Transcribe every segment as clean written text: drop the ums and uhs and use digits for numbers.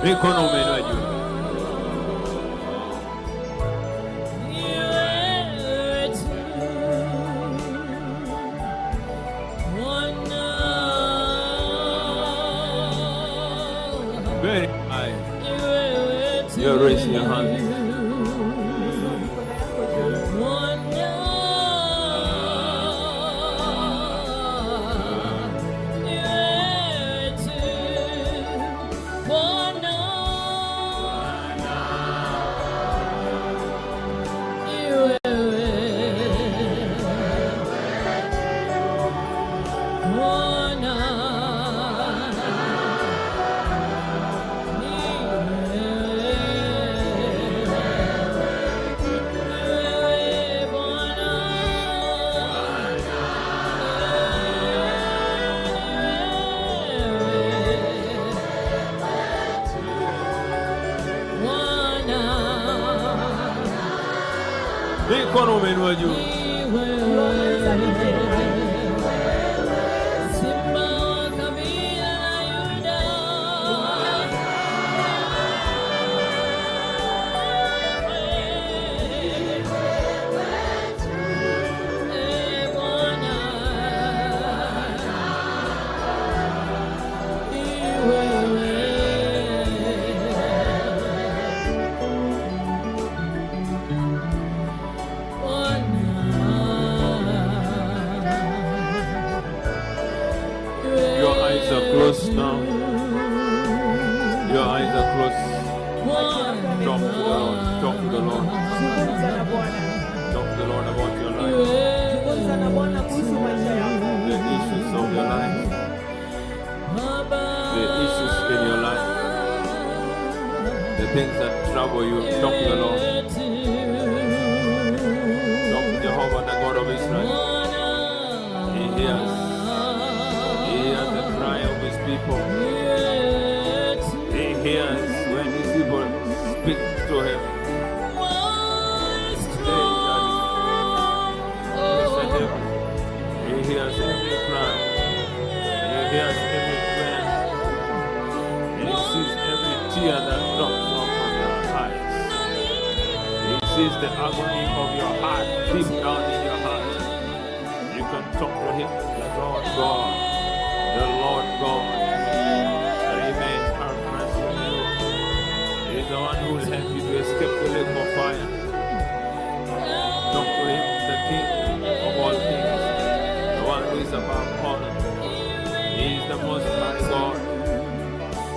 Mikono umeinua juu. Very high. You're raising your hand. Mikono umeinua juu. Close now. Your eyes are closed. Talk to the Lord. Talk to the Lord. Talk to the Lord about your life. The issues of your life. The issues in your life. The things that trouble you. Talk to the Lord. Talk to Jehovah, the God of Israel. He hears. The cry of his people. He hears when his people speak to him. Listen to him. He hears every cry. He hears every prayer. He sees every tear that drops from your eyes. He sees the agony of your heart deep down in your heart. You can talk to him, the Lord God. The Lord God, that He may have mercy on you. He is the one who will help you to escape the lake of fire. Talk to Him, the King of all kings, the one who is above all. He is the most high God.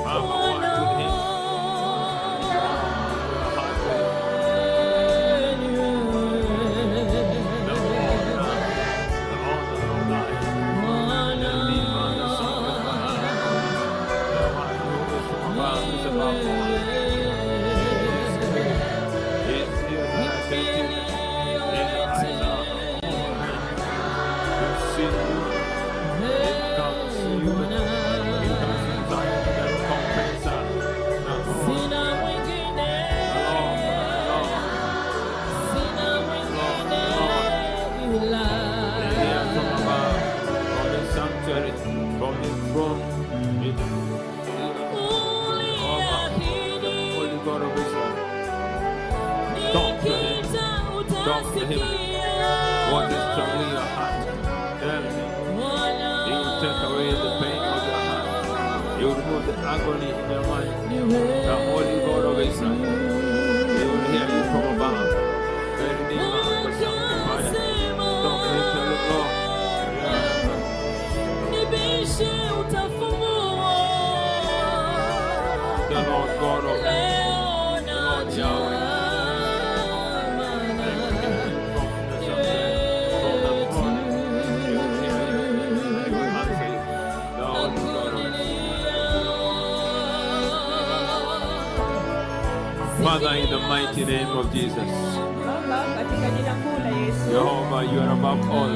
Have a word with Him. From his throne, Holy God of Israel. Talk to him. Talk to him. What is troubling your heart? Tell him. He will take away the pain of your heart. He will remove the agony in your mind. The Holy God of Israel. He will hear you from above. The Redeemer and the Sanctifier. Talk to him to the Lord. The Lord God of Israel, the Lord Yahweh. Father, in the mighty name of Jesus, Jehovah, you are above all.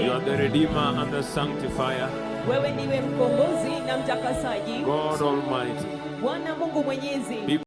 You are the Redeemer and the Sanctifier. God Almighty.